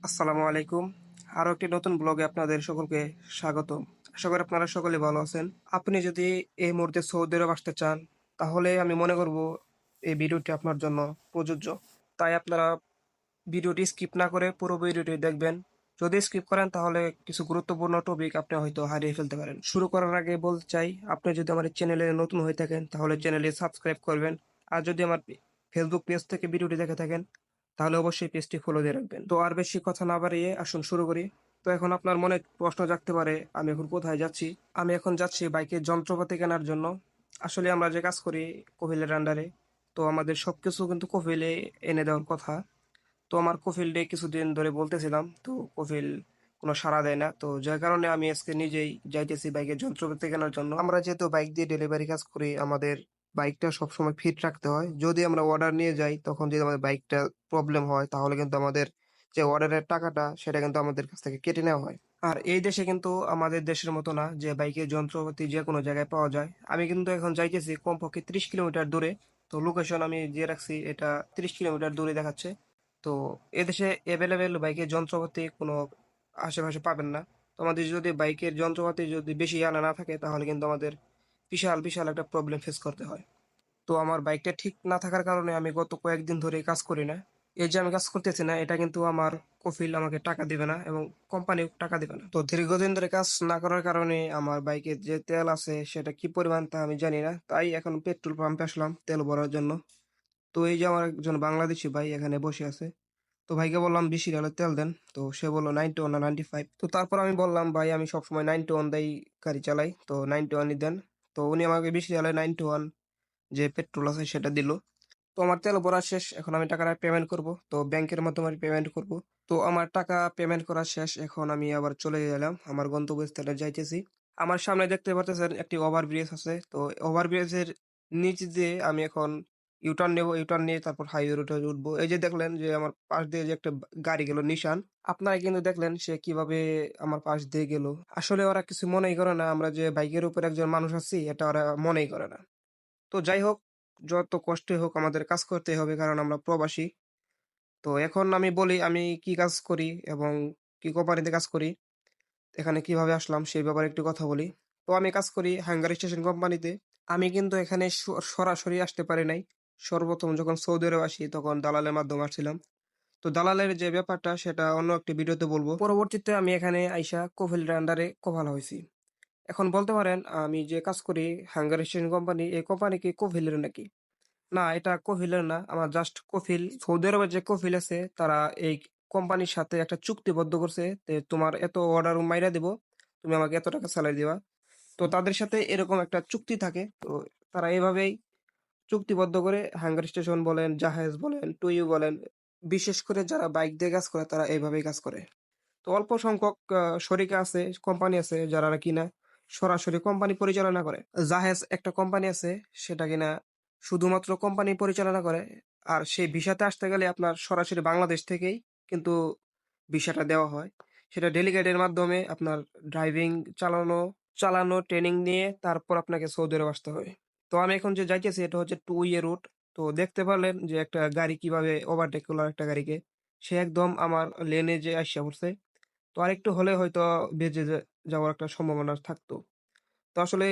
আসসালামু আলাইকুম। আরো একটি নতুন ব্লগে আপনাদের সকলকে স্বাগত। আশা করি আপনারা সকলে ভালো আছেন। আপনি যদি এই মুহূর্তে সৌদি আরব আসতে চান, তাহলে আমি মনে করব এই ভিডিওটি আপনার জন্য প্রযোজ্য। তাই আপনারা ভিডিওটি স্কিপ না করে পুরো ভিডিওটি দেখবেন। যদি স্কিপ করেন তাহলে কিছু গুরুত্বপূর্ণ টপিক আপনি হয়তো হারিয়ে ফেলতে পারেন। শুরু করার আগে বলতে চাই, আপনি যদি আমার চ্যানেলে নতুন হয়ে থাকেন তাহলে চ্যানেলটি সাবস্ক্রাইব করবেন। আর যদি আমার ফেসবুক পেজ থেকে ভিডিওটি দেখে থাকেন তাহলে অবশ্যই পেজটি ফলো দিয়ে রাখবেন। তো আর বেশি কথা না বাড়িয়ে আসুন শুরু করি। তো এখন আপনার মনে প্রশ্ন জাগতে পারে, আমি এখন কোথায় যাচ্ছি? আমি এখন যাচ্ছি বাইকের যন্ত্রপাতি কেনার জন্য। আসলে আমরা যে কাজ করি কফিলের আন্ডারে, তো আমাদের সবকিছু কিন্তু কফিলে এনে দেওয়ার কথা। তো আমার কফিল কিছুদিন ধরে বলতেছিলাম, তো কফিল কোনো সাড়া দেয় না, তো যার কারণে আমি আজকে নিজেই যাইতেছি বাইকের যন্ত্রপাতি কেনার জন্য। আমরা যেহেতু বাইক দিয়ে ডেলিভারি কাজ করি, আমাদের বাইকটা সবসময় ফিট রাখতে হয়। যদি আমরা অর্ডার নিয়ে যাই, তখন যদি আমাদের বাইকটা প্রবলেম হয় তাহলে কিন্তু আমাদের যে অর্ডারের টাকাটা সেটা কিন্তু আমাদের কাছ থেকে কেটে নেওয়া হয়। আর এই দেশে কিন্তু আমাদের দেশের মতো না যে বাইকের যন্ত্রপাতি যে কোনো জায়গায় পাওয়া যায়। আমি কিন্তু এখন যাইতেছি কমপক্ষে 30 কিলোমিটার দূরে। তো লোকেশন আমি যে রাখছি এটা 30 কিলোমিটার দূরে দেখাচ্ছে। তো এদেশে অ্যাভেলেবেল বাইকের যন্ত্রপাতি কোনো আশেপাশে পাবেন না। তো আমাদের যদি বাইকের যন্ত্রপাতি যদি বেশি আনা না থাকে তাহলে কিন্তু আমাদের বিশাল বিশাল একটা প্রবলেম ফেস করতে হয়। তো আমার বাইকটা ঠিক না থাকার কারণে আমি গত কয়েকদিন ধরে কাজ করি না। এই যে আমি কাজ করতেছি না, এটা কিন্তু আমার কফিল আমাকে টাকা দিবে না এবং কোম্পানিও টাকা দিবে না। তো দীর্ঘদিন ধরে কাজ না করার কারণে আমার বাইকের যে তেল আছে সেটা কি পরিমাণ তা আমি জানি না। তাই এখন পেট্রোল পাম্পে আসলাম তেল ভরার জন্য। তো এই যে আমার একজন বাংলাদেশি ভাই এখানে বসে আছে। তো ভাইকে বললাম 20 রিয়ালের তেল দেন। তো সে বললো 91 না 95। তো তারপর আমি বললাম ভাই আমি সবসময় 91 দেই গাড়ি চালাই, তো 91ই দেন। তো উনি আমাকে 20 রিয়ালে 91 যে পেট্রোল আছে সেটা দিল। তো আমার তেল ভরা শেষ, এখন আমি টাকাটা পেমেন্ট করব। তো ব্যাংকের মাধ্যমে আমি পেমেন্ট করব। তো আমার টাকা পেমেন্ট করা শেষ, এখন আমি আবার চলে গেলাম আমার গন্তব্যস্থলে যাইতেছি। আমার সামনে দেখতে পারতেছেন একটি ওভারব্রিজ আছে। তো ওভারব্রিজের নিচ দিয়ে আমি এখন ইউটার্ন নেব, ইউটার্ন নিয়ে তারপর হাইওয়ে রুটে উঠবো। এই যে দেখলেন যে আমার পাশ দিয়ে যে একটা গাড়ি গেল নিশান, আপনারা কিন্তু দেখলেন সে কিভাবে আমার পাশ দিয়ে গেল। আসলে ওরা কিছু মনেই করে না, আমরা যে বাইকের উপর একজন মানুষ আছি এটা ওরা মনেই করে না। তো যাই হোক, যত কষ্টই হোক আমাদের কাজ করতেই হবে কারণ আমরা প্রবাসী। তো এখন আমি বলি আমি কি কাজ করি এবং কি কোম্পানিতে কাজ করি, এখানে কিভাবে আসলাম সেই ব্যাপারে একটু কথা বলি। তো আমি কাজ করি হাঙ্গারি স্টেশন কোম্পানিতে। আমি কিন্তু এখানে সরাসরি আসতে পারি নাই। সর্বপ্রথম যখন সৌদি আরব আসি তখন দালালের মাধ্যমে আসছিলাম। তো দালালের যে ব্যাপারটা সেটা অন্য একটি ভিডিওতে বলবো। পরবর্তীতে আমি এখানে আইসা কফিলের আন্ডারে কফাল হয়েছি। এখন বলতে পারেন আমি যে কাজ করি হাঙ্গারি স্টেশন কোম্পানি, এই কোম্পানি কি কফিলের নাকি? না, এটা কফিলের না। আমার জাস্ট কফিল সৌদি আরবের যে কফিল আছে তারা এই কোম্পানির সাথে একটা চুক্তিবদ্ধ করছে যে তোমার এত অর্ডার মাইরা দিব, তুমি আমাকে এত টাকা স্যালারি দিবা। তো তাদের সাথে এরকম একটা চুক্তি থাকে। তো তারা এভাবেই চুক্তিবদ্ধ করে হাঙ্গার স্টেশন বলেন, জাহাজ বলেন, টুইউ বলেন, বিশেষ করে যারা বাইক দিয়ে কাজ করে তারা এইভাবেই কাজ করে। তো অল্প সংখ্যক শরিকা আছে, কোম্পানি আছে যারা কিনা সরাসরি কোম্পানি পরিচালনা করে। জাহেজ একটা কোম্পানি আছে সেটা কিনা শুধুমাত্র কোম্পানি পরিচালনা করে। আর সেই ভিসাতে আসতে গেলে আপনার সরাসরি বাংলাদেশ থেকেই কিন্তু ভিসাটা দেওয়া হয়। সেটা ডেলিগেটের মাধ্যমে আপনার ড্রাইভিং চালানো চালানো ট্রেনিং নিয়ে তারপর আপনাকে সৌদি আরব আসতে হয়। তো আমি এখন যে যাইতেছি এটা হচ্ছে 2 ওয়ে রুট। তো দেখতে পারলেন যে একটা গাড়ি কিভাবে ওভারটেক করলো একটা গাড়িকে। সে একদম আমার লেনে যে আইসা পড়ছে। তো আরেকটু হলে হয়তো বেঁচে যাওয়ার একটা সম্ভাবনা থাকতো। তো আসলে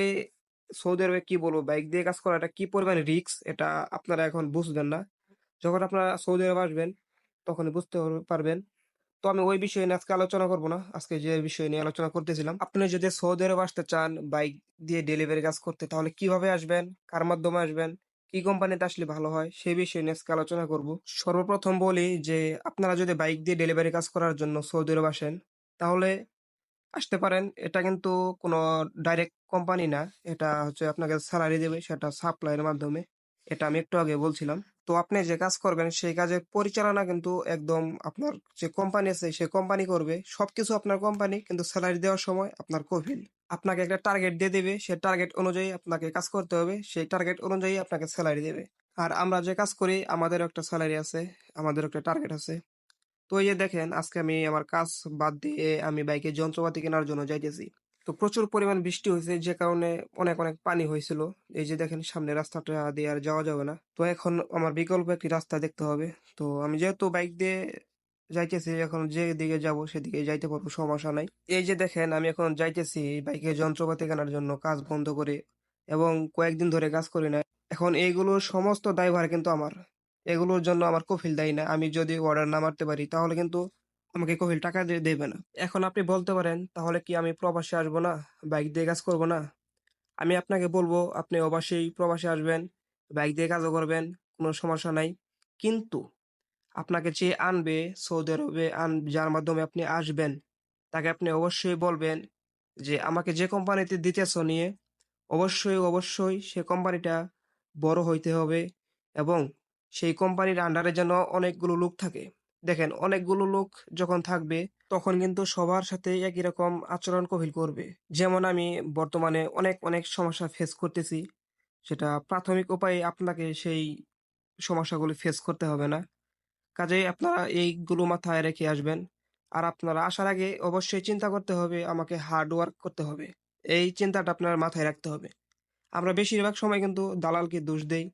সৌদি আরবে কি বলবো, বাইক দিয়ে কাজ করাটা কি পরিমাণ রিস্ক এটা আপনারা এখন বুঝবেন না। যখন আপনারা সৌদি আরব আসবেন তখনই বুঝতে পারবেন। তো আমি ওই বিষয় নিয়ে আজকে আলোচনা করব না। আজকে যে বিষয় নিয়ে আলোচনা করতেছিলাম, আপনি যদি সৌদি আরব আসতে চান বাইক দিয়ে ডেলিভারি কাজ করতে তাহলে কিভাবে আসবেন, কার মাধ্যমে আসবেন, কি কোম্পানিতে আসলে ভালো হয় সেই বিষয় নিয়ে আজকে আলোচনা করব। সর্বপ্রথম বলি যে আপনারা যদি বাইক দিয়ে ডেলিভারি কাজ করার জন্য সৌদি আরব আসেন তাহলে আসতে পারেন। এটা কিন্তু কোনো ডাইরেক্ট কোম্পানি না, এটা হচ্ছে আপনাকে স্যালারি দেবে সেটা সাপ্লাইয়ের মাধ্যমে। এটা আমি একটু আগে বলছিলাম। তো আপনি যে কাজ করবেন সেই কাজের পরিচালনা কিন্তু একদম আপনার যে কোম্পানি আছে সেই কোম্পানি করবে সবকিছু, আপনার কোম্পানি কিন্তু স্যালারি দেওয়ার সময় আপনার কফিল আপনাকে একটা টার্গেট দিয়ে দেবে, সেই টার্গেট অনুযায়ী আপনাকে কাজ করতে হবে, সেই টার্গেট অনুযায়ী আপনাকে স্যালারি দেবে। আর আমরা যে কাজ করি আমাদের একটা স্যালারি আছে, আমাদের একটা টার্গেট আছে। তো এই যে দেখেন আজকে আমি আমার কাজ বাদ দিয়ে আমি বাইকের যন্ত্রপাতি কেনার জন্য যাইতেছি। তো প্রচুর পরিমাণ বৃষ্টি হয়েছে যে কারণে অনেক অনেক পানি হয়েছিল। এই যে দেখেন সামনে রাস্তাটা দিয়ে আর যাওয়া যাবে না। তো এখন আমার বিকল্প একটি রাস্তা দেখতে হবে। তো আমি যেহেতু বাইক দিয়ে যাইতেছি, এখন যেদিকে যাব সেদিকে যাইতে পারবো, সমস্যা নাই। এই যে দেখেন আমি এখন যাইতেছি বাইকের যন্ত্রপাতি কেনার জন্য, কাজ বন্ধ করে, এবং কয়েকদিন ধরে কাজ করি না। এখন এইগুলোর সমস্ত দায়ভার কিন্তু আমার। এগুলোর জন্য আমার কফিল দায়ী না। আমি যদি অর্ডার না মারতে পারি তাহলে কিন্তু আমাকে কফিল টাকা দেবে না। এখন আপনি বলতে পারেন তাহলে কি আমি প্রবাসে আসবো না, বাইক দিয়ে কাজ করব না? আমি আপনাকে বলবো আপনি অবশ্যই প্রবাসে আসবেন, বাইক দিয়ে কাজও করবেন, কোনো সমস্যা নাই। কিন্তু আপনাকে যে আনবে সৌদি আরবে, যার মাধ্যমে আপনি আসবেন, তাকে আপনি অবশ্যই বলবেন যে আমাকে যে কোম্পানিতে দিতেছ নিয়ে, অবশ্যই অবশ্যই সে কোম্পানিটা বড় হইতে হবে, এবং সেই কোম্পানির আন্ডারে যেন অনেকগুলো লোক থাকে। দেখেন, অনেকগুলো লোক যখন থাকবে তখন কিন্তু সবার সাথে একই রকম আচরণ কহিল করবে। যেমন আমি বর্তমানে অনেক অনেক সমস্যা ফেস করতেছি, সেটা প্রাথমিক উপায়ে আপনাকে সেই সমস্যাগুলো ফেস করতে হবে না। কাজেই আপনারা এইগুলো মাথায় রেখে আসবেন। আর আপনারা আসার আগে অবশ্যই চিন্তা করতে হবে, আমাকে হার্ড ওয়ার্ক করতে হবে। এই চিন্তাটা আপনার মাথায় রাখতে হবে। আমরা বেশিরভাগ সময় কিন্তু দালালকে দোষ দেই।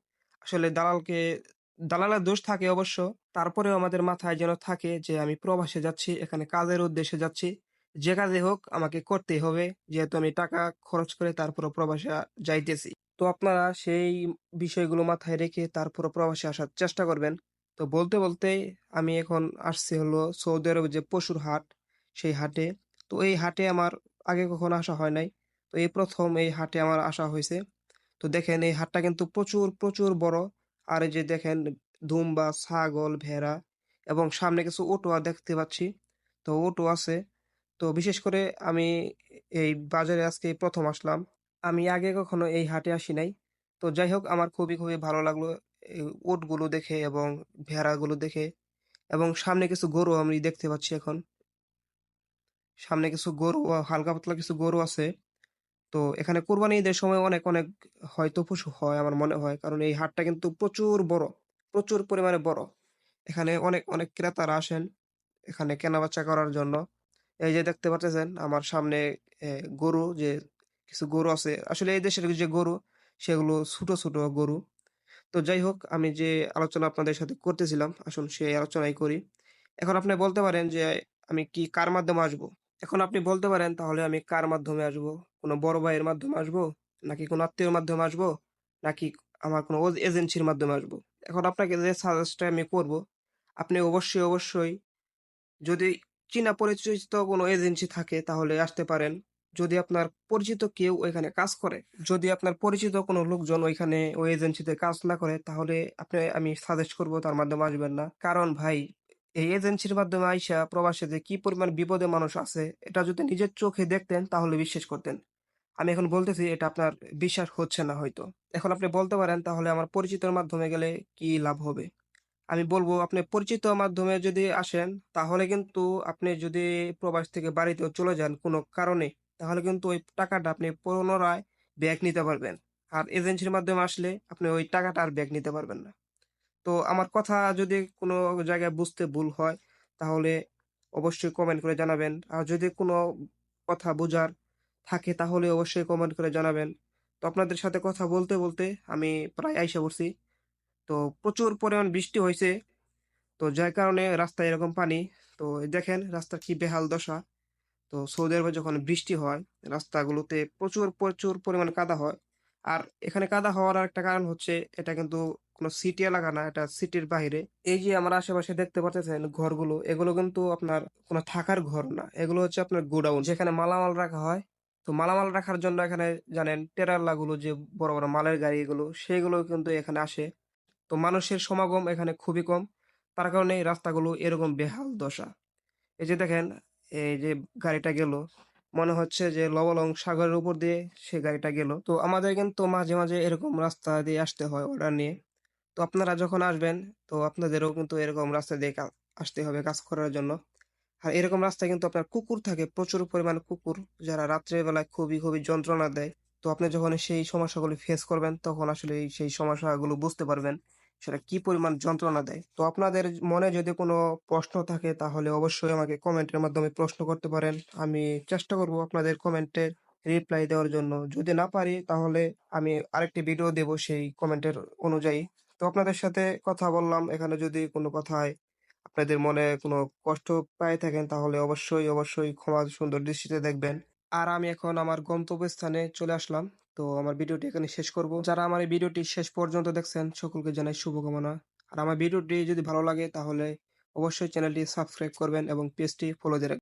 আসলে দালালের দোষ থাকে অবশ্য। তারপরেও আমাদের মাথায় যেন থাকে যে আমি প্রবাসে যাচ্ছি, এখানে কাজের উদ্দেশ্যে যাচ্ছি। যে কাজে হোক আমাকে করতেই হবে। যেহেতু আমি টাকা খরচ করে তারপরও প্রবাসে যাইতেছি। তো আপনারা সেই বিষয়গুলো মাথায় রেখে তারপরও প্রবাসে আসার চেষ্টা করবেন। তো বলতে বলতেই আমি এখন আসছি হলো সৌদি আরবে যে পশুর হাট, সেই হাটে। তো এই হাটে আমার আগে কখনো আসা হয় নাই। তো এই প্রথম এই হাটে আমার আসা হয়েছে। তো দেখেন এই হাটটা কিন্তু প্রচুর প্রচুর বড়। আর এই যে দেখেন দুম্বা, ছাগল, ভেড়া, এবং সামনে কিছু অটো দেখতে পাচ্ছি। তো অটো আছে। তো বিশেষ করে আমি এই বাজারে আজকে এই প্রথম আসলাম। আমি আগে কখনো এই হাটে আসি নাই। তো যাই হোক, আমার খুবই খুবই ভালো লাগলো এই উটগুলো দেখে এবং ভেড়াগুলো দেখে। এবং সামনে কিছু গরু আমি দেখতে পাচ্ছি এখন। সামনে কিছু গরু, হালকা পাতলা কিছু গরু আছে। তো এখানে কোরবানি ঈদের সময় অনেক অনেক হয়তো পশু হয় আমার মনে হয়, কারণ এই হাটটা কিন্তু প্রচুর বড়, প্রচুর পরিমাণে বড়। এখানে অনেক অনেক ক্রেতারা আসেন এখানে কেনাবেচা করার জন্য। এই যে দেখতে পাচ্ছেন আমার সামনে গরু, যে কিছু গরু আছে, আসলে এই দেশের যে গরু সেগুলো ছোট ছোট গরু। তো যাই হোক, আমি যে আলোচনা আপনাদের সাথে করতেছিলাম, আসুন সেই আলোচনাই করি। এখন আপনি বলতে পারেন যে আমি কি কার মাধ্যমে আসবো? এখন আপনি বলতে পারেন তাহলে আমি কার মাধ্যমে আসবো? কোনো বড় ভাইয়ের মাধ্যমে আসবো? নাকি কোনো আত্মীয়র মাধ্যমে আসবো? নাকি আমার কোনো এজেন্সির মাধ্যমে আসবো? এখন আপনাকে যে সাজেস্টটা আমি করব, আপনি অবশ্যই অবশ্যই, যদি চীনা পরিচিত কোনো এজেন্সি থাকে তাহলে আসতে পারেন। যদি আপনার পরিচিত কেউ ওইখানে কাজ করে, যদি আপনার পরিচিত কোনো লোকজন ওইখানে ওই এজেন্সিতে কাজ না করে, তাহলে আমি সাজেস্ট করব তার মাধ্যমে আসবেন না। কারণ ভাই, এই এজেন্সির মাধ্যমে আইসা প্রবাসে যে কি পরিমাণ বিপদে মানুষ আছে, এটা যদি নিজের চোখে দেখতেন তাহলে বিশ্বাস করতেন। আমি এখন বলতেছি, এটা আপনার বিশ্বাস হচ্ছে না হয়তো। এখন আপনি বলতে পারেন তাহলে আমার পরিচিতর মাধ্যমে গেলে কি লাভ হবে? আমি বলবো আপনি পরিচিত মাধ্যমে যদি আসেন, তাহলে কিন্তু আপনি যদি প্রবাস থেকে বাড়িতেও চলে যান কোনো কারণে, তাহলে কিন্তু ওই টাকাটা আপনি পুনরায় ব্যাক নিতে পারবেন। আর এজেন্সির মাধ্যমে আসলে আপনি ওই টাকাটা আর ব্যাক নিতে পারবেন না। তো আমার কথা যদি কোনো জায়গায় বুঝতে ভুল হয় তাহলে অবশ্যই কমেন্ট করে জানাবেন। আর যদি কোনো কথা বোঝার থাকে তাহলে অবশ্যই কমেন্ট করে জানাবেন। তো আপনাদের সাথে কথা বলতে বলতে আমি প্রায় আইসা পড়ছি। তো প্রচুর পরিমাণ বৃষ্টি হয়েছে, তো যার কারণে রাস্তায় এরকম পানি। তো এই দেখেন রাস্তার কি বেহাল দশা। তো সৌদি আরবে যখন বৃষ্টি হয় রাস্তাগুলোতে প্রচুর প্রচুর পরিমাণে কাদা হয়। আর এখানে কাদা হওয়ার একটা কারণ হচ্ছে, এটা কিন্তু কোনো সিটি এলাকা না, এটা সিটির বাইরে। এই যে আমার আশেপাশে দেখতে পাচ্ছেন ঘরগুলো, এগুলো কিন্তু আপনার কোনো থাকার ঘর না, এগুলো হচ্ছে আপনার গোডাউন, যেখানে মালামাল রাখা হয়। তো মালামাল রাখার জন্য এখানে জানেন টেরাল্লা গুলো, যে বড় বড় মালের গাড়ি, এগুলো সেগুলো কিন্তু এখানে আসে। তো মানুষের সমাগম এখানে খুবই কম, তার কারণে এই রাস্তাগুলো এরকম বেহাল দশা। এই যে দেখেন, এই যে গাড়িটা গেল, মনে হচ্ছে যে লবলং সাগরের উপর দিয়ে সে গাড়িটা গেল। তো আমাদের কিন্তু মাঝে মাঝে এরকম রাস্তা দিয়ে আসতে হয় অর্ডার নিয়ে। তো আপনারা যখন আসবেন, তো আপনাদেরও কিন্তু এরকম রাস্তা দিয়ে আসতে হবে কাজ করার জন্য। আর এরকম রাস্তায় কিন্তু আপনার কুকুর থাকে, প্রচুর পরিমাণে কুকুর, যারা রাত্রের বেলায় খুবই খুবই যন্ত্রণা দেয়। তো আপনি যখন সেই সমস্যাগুলো ফেস করবেন তখন আসলে সেই সমস্যাগুলো বুঝতে পারবেন সেটা কি পরিমাণ যন্ত্রণা দেয়। তো আপনাদের মনে যদি কোনো প্রশ্ন থাকে তাহলে অবশ্যই আমাকে কমেন্টের মাধ্যমে প্রশ্ন করতে পারেন। আমি চেষ্টা করব আপনাদের কমেন্টের রিপ্লাই দেওয়ার জন্য। যদি না পারি তাহলে আমি আরেকটি ভিডিও দেব সেই কমেন্টের অনুযায়ী। তো আপনাদের সাথে কথা বললাম, এখানে যদি কোনো কথায় আপনাদের মনে কোনো কষ্ট পেয়ে থাকেন তাহলে অবশ্যই ক্ষমা সুন্দর দৃষ্টিতে দেখবেন। আর আমি এখন আমার গন্তব্যস্থানে চলে আসলাম। তো আমার ভিডিওটি এখানে শেষ করব। যারা আমার এই ভিডিওটি শেষ পর্যন্ত দেখছেন সকলকে জানাই শুভকামনা। আর আমার ভিডিওটি যদি ভালো লাগে তাহলে অবশ্যই চ্যানেলটি সাবস্ক্রাইব করবেন এবং পেজটি ফলো দিয়ে রাখবেন।